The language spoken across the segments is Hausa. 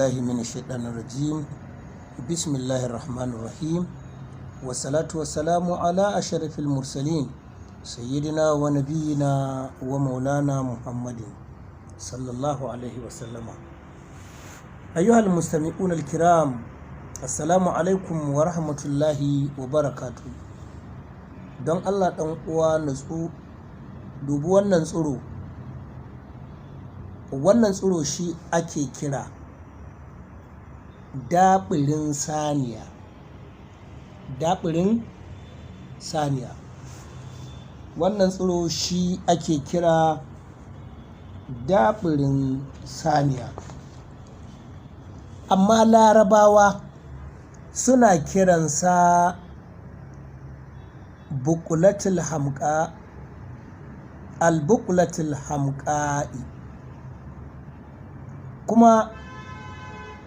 billahi minash shaitanir rajim. Bismillahir rahmanir rahim. Wassalatu wassalamu ala ashrafil mursalin sayyidina wa nabiyyina wa maulana Muhammadin sallallahu alaihi wa sallama. Ayyuhal mustami'una al-kiram, assalamu alaikum wa rahmatullahi wa barakatuh. Don Allah dan uwa nutsu, dubi wannan tsiro. Wannan tsiro shi ake kira daɓirin saniya. Daɓirin saniya. Wannan tsiro shi ake kira daɓirin saniya. Amma larabawa suna kiransa buƙulatul hamqa, al-buƙulatul hamqa'i. Kuma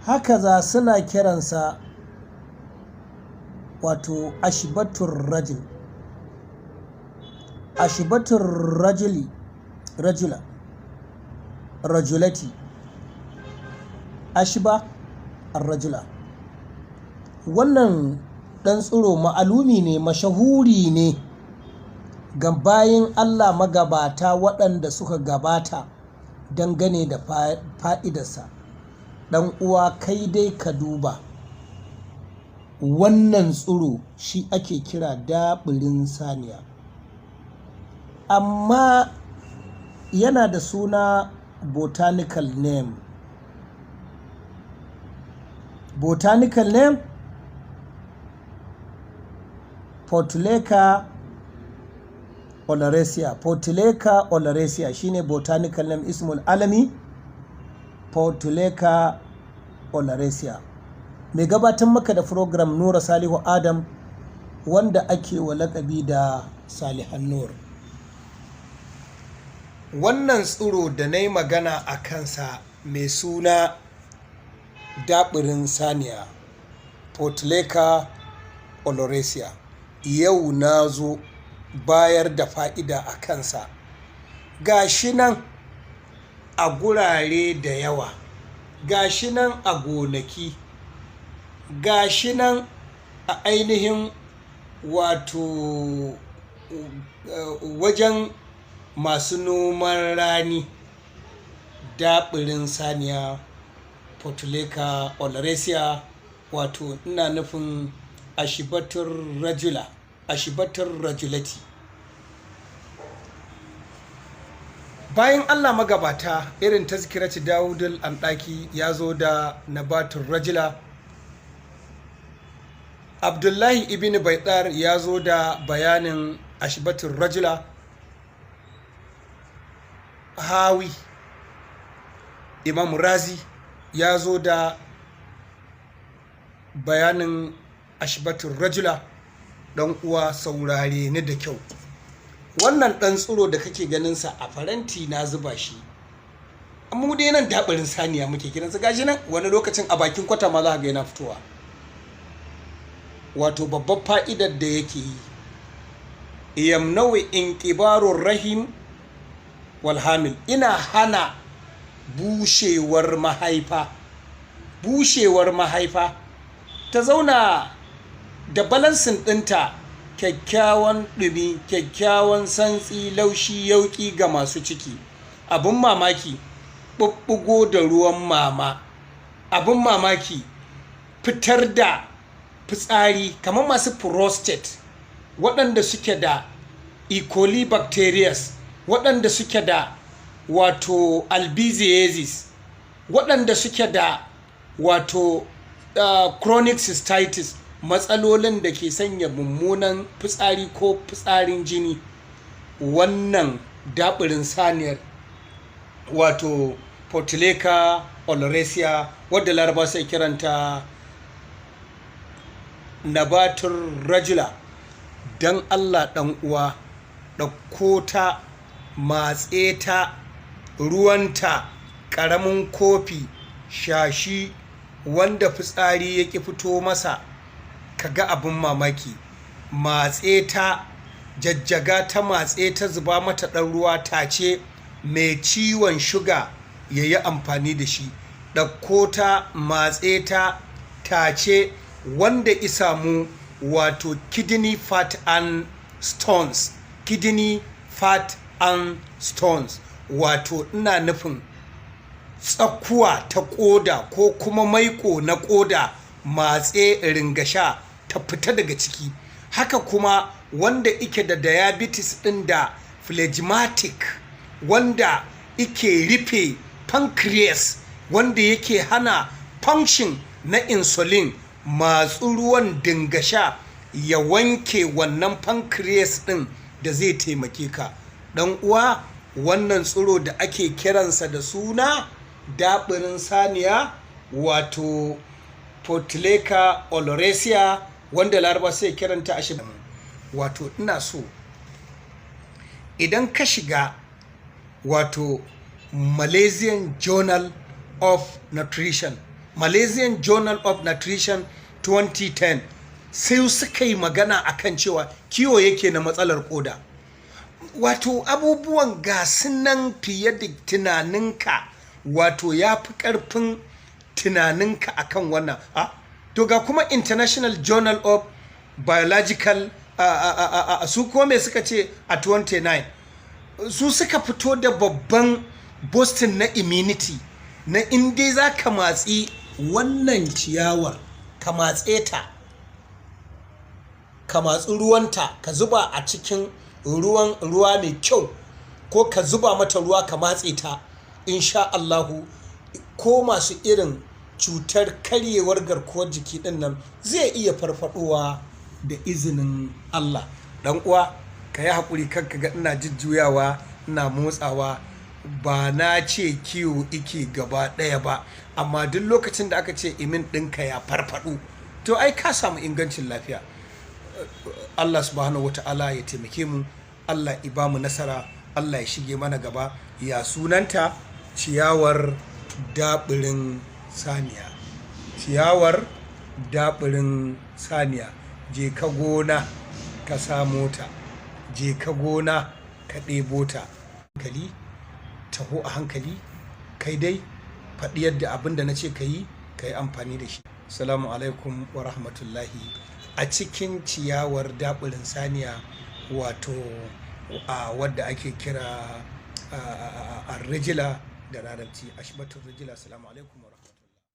haka za suna kiransa wato ashibatur rajul, ashibatur rajuli, rajula, rajulati, ashiba ar-rajula. Wannan ɗan tsiro ma'alumi ne, mashahuri ne ga bayin Allah magabata waɗanda suka gabata dangane da fa'idarsa. Ɗan uwa kai dai ka duba, wannan tsiro shi ake kira daɓirin saniya, amma yana da suna botanical name. Botanical name Portulaca oleracea. Portulaca oleracea shine botanical name, ismul alami Portulaca oleracea. Mai gabatar maka da program Nura Salihu Adam, wanda ake wa lakabi da Salihan Nur. Wannan tsiro da na yi magana a kansa mai suna daɓirin saniya, Portulaca oleracea, yau na zo bayar da fa'ida a kansa. Gashi nan a gurare da yawa, gashi nan a gonaki, gashi nan a ainihin wato wajen masu noman rani. Daɓirin saniya Portulaca oleracea, wato ina nufin ashibatur rajula, ashibatur rajulati. Bayan Allah magabata irin tazkirati Dawudul Andaki ya zo da nabatur rajula. Abdullahi ibn Baidar ya zo da bayanin ashibatur rajula. Hawi Imam Razi ya zo da bayanin ashibatur rajula. Dan uwa saurare ni da kyau. Wannan ɗan tsiro da kake ganinsa a faranti na zuba shi, amma mu dai nan daɓirin saniya muke kiransa. Gashi nan wani lokacin a bakin kwata ma za ga yana fitowa. Wato babbar fa'idar da yake yi, yamnawi inqibarur rahim wal hamil, ina hana bushewar mahaifa. Bushewar mahaifa ta zauna da balansin ɗinta, kyakkyawan ɗumi, kyakkyawan santsi, laushi, yauƙi ga masu ciki. Abin mamaki ɓuɓɓugo da ruwan mama. Abin mamaki fitar da fitsari kamar masu prostate, waɗanda suke da E. coli bacterias, waɗanda suke da wato albiziasis, waɗanda suke da wato chronic cystitis, matsalolin da ke sanya mummunan fitsari ko fitsarin jini. Wannan daɓirin saniyar wato Portulaca oleracea, wadda laraba sai kiranta nabatur rajula, dan Allah ɗan uwa ɗauko ta, matse ta, ruwanta ƙaramin kofi, shashi, wanda fitsari ya ƙi fito masa, ka ga abin mamaki. Matse ta, jajjaga ta, matse ta, zuba mata ɗan ruwa, tace. Mai ciwon shuga ya yi amfani da shi. ɗauko ta, matse ta, tace wanda isamu wato kidney fat and stones, kidney fat and stones, wato ina nufin tsakuwa ta ƙoda ko kuma maiko na ƙoda, matse ringasha ta fita daga ciki. Haka kuma wanda ike da diabetes ɗin da phlegmatic, wanda ike rufe pancreas, wanda yake hana function na insulin, matsu ruwan dingasha ya wanke wannan pancreas ɗin da zai taimake ka. ɗan uwa, wannan tsiro da ake kiransa da suna daɓirin saniya, wato Potileca oleracea, wanda laraba sai kiranta a wato ina so idan ka shiga wato Malaysian Journal of Nutrition, Malaysian Journal of Nutrition 2010, sai suka yi magana akan cewa kiwo yake na matsalar koda. Wato abubuwan gasu nan fiye da tunaninka, wato ya fi ƙarfin tunaninka akan wannan. To ga kuma International Journal of Biological su kuma me suka ce a 29, su suka fito da babban boosting na immunity na inda za ka matsi wannan ciyawar, ka matse ta, ka matsi ruwanta, ka zuba a cikin ruwa mai kyau, ko ka zuba mata ruwa ka matse ta, insha Allahu ko masu irin cutar karyewar garkuwar jiki din nan zai iya farfadowa da izinin Allah. Dan uwa, ka yi haƙuri, kanka ga ina jujjuyawa, ina motsawa, ba na ce kiwo ike gaba ɗaya ba, amma duk lokacin da aka ce imin ɗinka ya farfado, to ai ka samu ingancin lafiya. Allah subhanahu wata'ala ya taimake mu, Allah ya ba mu nasara, Allah ya shige mana gaba. Ya sunanta? Ciyawar daɓirin saniya, ciyawar daɓirin saniya. Je ka gona ka samo ta, je ka gona ka ɗebo ta. Hankali, taho a hankali, kai dai faɗi yadda abin da na ce ka yi amfani da shi. Assalamu alaikum wa rahmatullahi. A cikin ciyawar daɓirin saniya, wato wadda ake kira a rijila da larabci, ashbatun rijila. Assalamu alaikum.